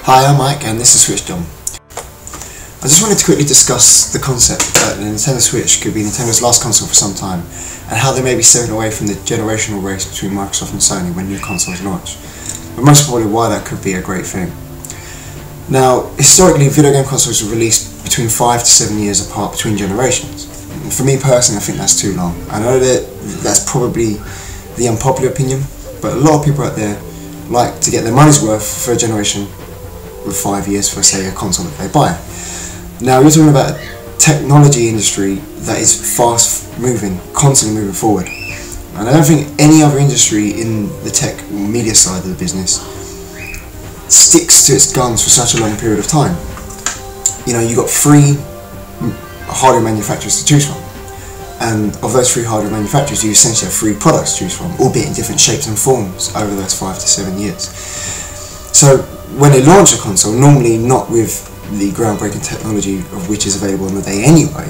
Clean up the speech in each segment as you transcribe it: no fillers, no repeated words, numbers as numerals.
Hi, I'm Mike and this is Switch Dom. I just wanted to quickly discuss the concept that the Nintendo Switch could be Nintendo's last console for some time, and how they may be stepping away from the generational race between Microsoft and Sony when new consoles launch, but most probably why that could be a great thing. Now, historically, video game consoles were released between 5 to 7 years apart between generations. For me personally, I think that's too long. I know that that's probably the unpopular opinion, but a lot of people out there like to get their money's worth for a generation with 5 years for, say, a console that they buy. Now, you're talking about a technology industry that is fast moving, constantly moving forward. And I don't think any other industry in the tech or media side of the business sticks to its guns for such a long period of time. You know, you've got 3 hardware manufacturers to choose from. And of those 3 hardware manufacturers, you essentially have 3 products to choose from, albeit in different shapes and forms over those 5 to 7 years. So when they launch a console, normally not with the groundbreaking technology of which is available on the day anyway,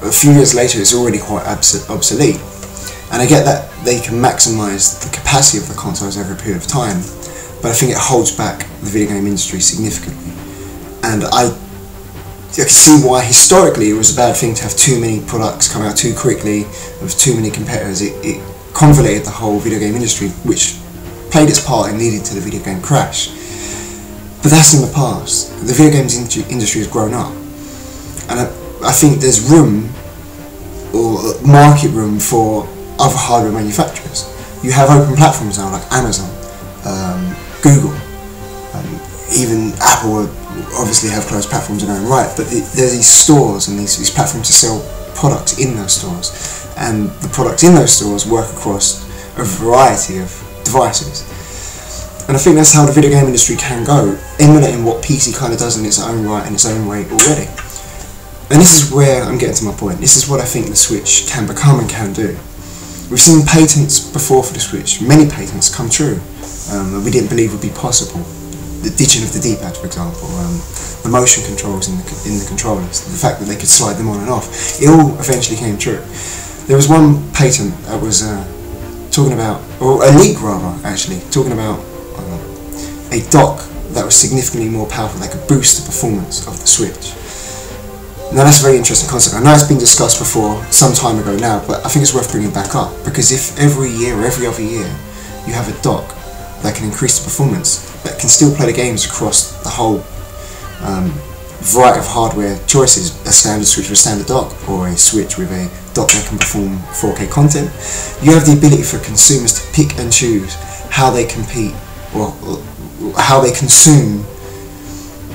a few years later it's already quite obsolete. And I get that they can maximise the capacity of the consoles over a period of time, but I think it holds back the video game industry significantly. And I can see why historically it was a bad thing to have too many products come out too quickly, with too many competitors. It convoluted the whole video game industry, which played its part in leading to the video game crash. But that's in the past. The video games industry has grown up, and I think there's room, or market room, for other hardware manufacturers. You have open platforms now like Amazon, Google, even Apple obviously have closed platforms in their own right, but there's these stores and these platforms to sell products in those stores, and the products in those stores work across a variety of devices. And I think that's how the video game industry can go, emulating what PC kind of does in its own right and its own way already. And this is where I'm getting to my point. This is what I think the Switch can become and can do. We've seen patents before for the Switch, many patents come true that we didn't believe would be possible. The ditching of the D-pad, for example, the motion controls in the controllers, the fact that they could slide them on and off, it all eventually came true. There was one patent that was talking about, or a leak rather, actually, talking about a dock that was significantly more powerful, that could boost the performance of the Switch. Now that's a very interesting concept. I know it's been discussed before, some time ago now, but I think it's worth bringing back up, because if every year or every other year you have a dock that can increase the performance, that can still play the games across the whole variety of hardware choices, a standard Switch with a standard dock, or a Switch with a dock that can perform 4K content, you have the ability for consumers to pick and choose how they compete, or how they consume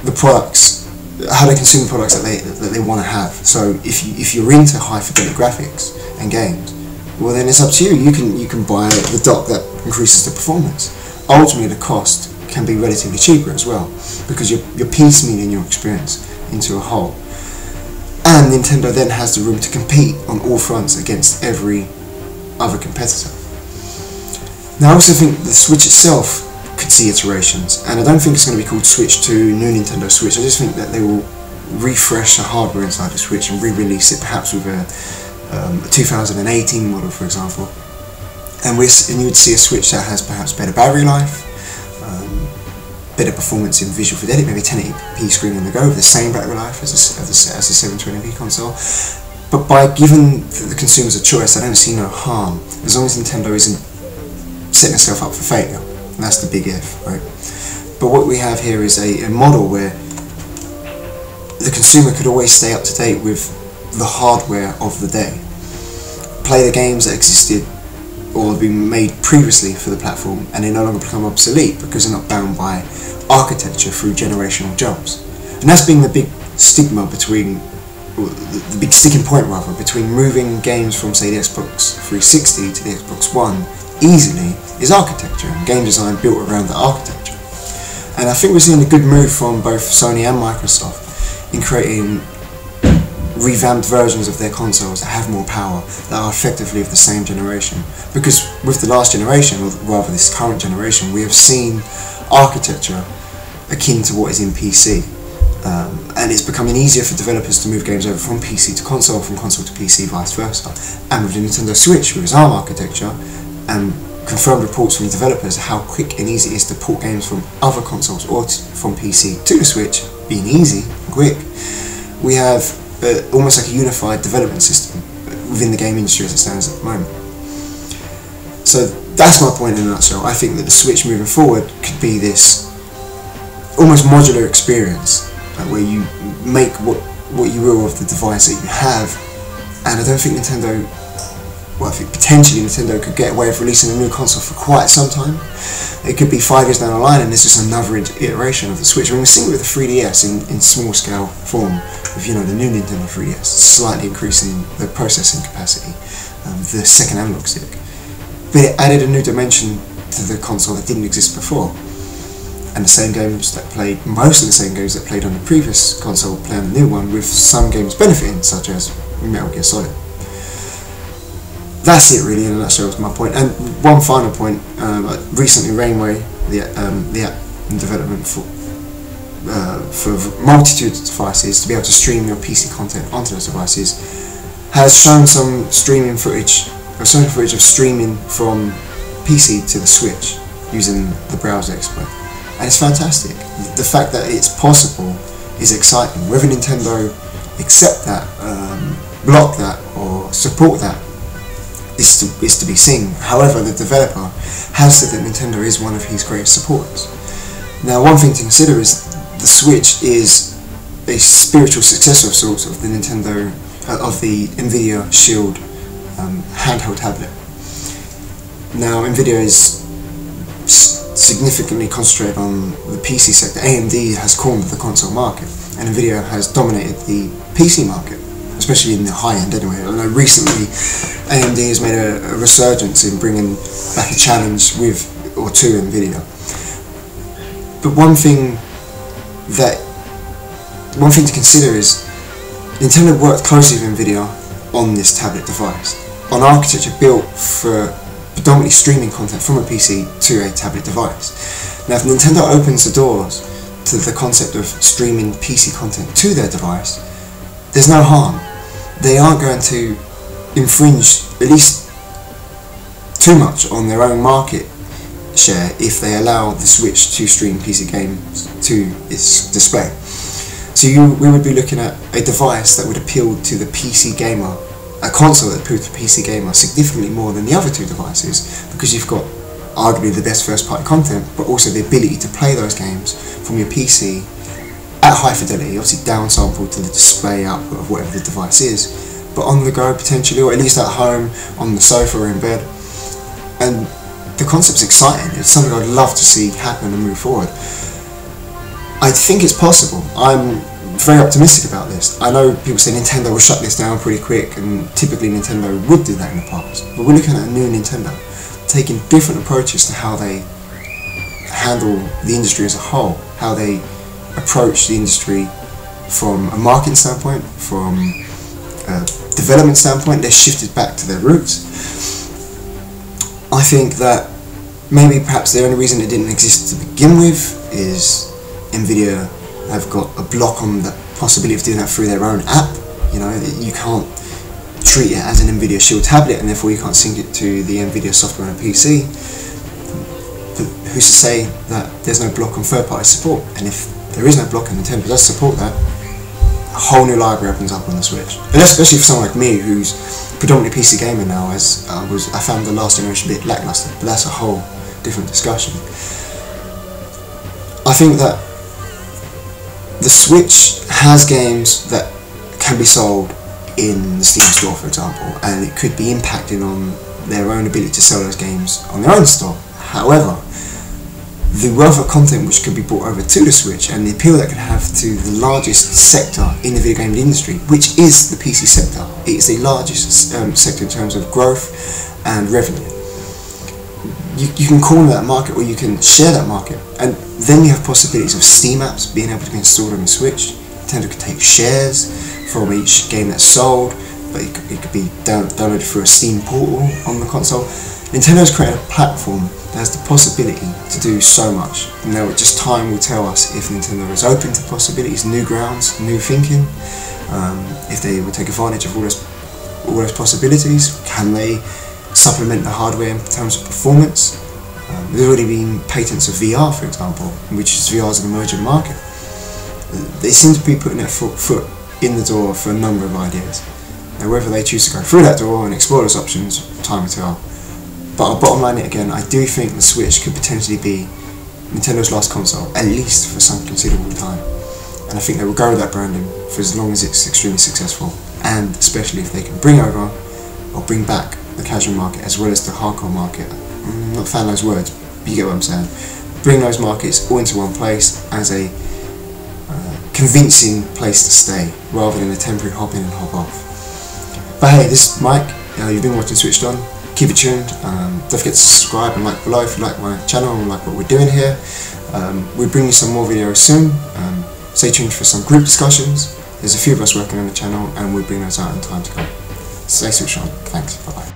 the products, that they want to have. So if you're into high fidelity graphics and games, well then it's up to you. You can buy the dock that increases the performance. Ultimately, the cost can be relatively cheaper as well, because you're piecemealing your experience into a whole. And Nintendo then has the room to compete on all fronts against every other competitor. Now I also think the Switch itself could see iterations, and I don't think it's going to be called Switch 2, New Nintendo Switch. I just think that they will refresh the hardware inside the Switch and re-release it, perhaps with a 2018 model, for example. And you would see a Switch that has perhaps better battery life, better performance in visual fidelity, maybe 1080p screen on the go with the same battery life as a 720p console. But by giving the consumers a choice, I don't see no harm, as long as Nintendo isn't setting itself up for failure. And that's the big if, right? But what we have here is a model where the consumer could always stay up to date with the hardware of the day, play the games that existed or have been made previously for the platform, and they no longer become obsolete because they're not bound by architecture through generational jumps. And that's been the big stigma between, or the big sticking point rather, between moving games from, say, the Xbox 360 to the Xbox One easily, is architecture and game design built around the architecture. And I think we're seeing a good move from both Sony and Microsoft in creating revamped versions of their consoles that have more power, that are effectively of the same generation. Because with the last generation, or rather this current generation, we have seen architecture akin to what is in PC. And it's becoming easier for developers to move games over from PC to console, from console to PC, vice versa. And with the Nintendo Switch, with its ARM architecture, and confirmed reports from developers how quick and easy it is to port games from other consoles or from PC to the Switch, being easy and quick. We have almost like a unified development system within the game industry as it stands at the moment. So that's my point in a nutshell. I think that the Switch moving forward could be this almost modular experience, where you make what you will of the device that you have. And I don't think Nintendo, well, I think potentially Nintendo could get away with releasing a new console for quite some time. It could be 5 years down the line and this is another iteration of the Switch. I mean, we've seen it with the 3DS in small scale form, with, you know, the new Nintendo 3DS, slightly increasing the processing capacity of the second analog stick. But it added a new dimension to the console that didn't exist before. And the same games that played, most of the same games that played on the previous console play on the new one, with some games benefiting, such as Metal Gear Solid. That's it really in a nutshell, is my point. And one final point, recently Rainway, the app in development for multitude of devices to be able to stream your PC content onto those devices, has shown some streaming footage, of streaming from PC to the Switch using the browser exploit. And it's fantastic. The fact that it's possible is exciting. Whether Nintendo accept that, block that, or support that is to be seen. However, the developer has said that Nintendo is one of his greatest supporters. Now, one thing to consider is the Switch is a spiritual successor of sorts of the Nintendo, of the Nvidia Shield handheld tablet. Now, Nvidia is significantly concentrated on the PC sector. AMD has cornered the console market, and Nvidia has dominated the PC market, especially in the high end anyway. I know recently AMD has made a resurgence in bringing back a challenge to Nvidia. But one thing to consider is Nintendo worked closely with Nvidia on this tablet device, on architecture built for predominantly streaming content from a PC to a tablet device. Now, if Nintendo opens the doors to the concept of streaming PC content to their device, there's no harm. They aren't going to infringe at least too much on their own market share if they allow the Switch to stream PC games to its display. So we would be looking at a device that would appeal to the PC gamer, a console that appeals to the PC gamer significantly more than the other two devices, because you've got arguably the best first-party content, but also the ability to play those games from your PC at high fidelity, obviously downsampled to the display output of whatever the device is, but on the go potentially, or at least at home, on the sofa or in bed. And the concept's exciting. It's something I'd love to see happen and move forward. I think it's possible. I'm very optimistic about this. I know people say Nintendo will shut this down pretty quick, and typically Nintendo would do that in the past, but we're looking at a new Nintendo taking different approaches to how they handle the industry as a whole, how they approach the industry from a marketing standpoint, from a development standpoint. They're shifted back to their roots. I think that maybe perhaps the only reason it didn't exist to begin with is Nvidia have got a block on the possibility of doing that through their own app. You know, you can't treat it as an Nvidia Shield tablet, and therefore you can't sync it to the Nvidia software on a PC. But who's to say that there's no block on third-party support? And if there is no block and Nintendo does support that, a whole new library opens up on the Switch. And especially for someone like me, who's predominantly PC gamer now, as I found the last generation a bit lackluster, but that's a whole different discussion. I think that the Switch has games that can be sold in the Steam store, for example, and it could be impacting on their own ability to sell those games on their own store. However, the wealth of content which could be brought over to the Switch, and the appeal that could have to the largest sector in the video game industry, which is the PC sector. It is the largest sector in terms of growth and revenue. You can corner that market, or you can share that market, and then you have possibilities of Steam apps being able to be installed on the Switch. Nintendo could take shares from each game that's sold, but it could be downloaded through a Steam portal on the console. Nintendo's created a platform that has the possibility to do so much. Now, just time will tell us if Nintendo is open to possibilities, new grounds, new thinking. If they will take advantage of all those possibilities, can they supplement the hardware in terms of performance. There's already been patents of VR, for example, which is VR is an emerging market. They seem to be putting their foot in the door for a number of ideas. Now, whether they choose to go through that door and explore those options, time will tell. But I'll bottom line it again, I do think the Switch could potentially be Nintendo's last console, at least for some considerable time. And I think they will go with that branding for as long as it's extremely successful, and especially if they can bring over or bring back the casual market as well as the hardcore market. I'm not a fan of those words, but you get what I'm saying. Bring those markets all into one place as a convincing place to stay, rather than a temporary hop in and hop off. But hey, this is Mike, you've been watching Switched On. Keep it tuned, don't forget to subscribe and like below if you like my channel and like what we're doing here. We'll bring you some more videos soon. Stay tuned for some group discussions. There's a few of us working on the channel and we'll bring those out in time to come. Stay switched on. Thanks, bye bye.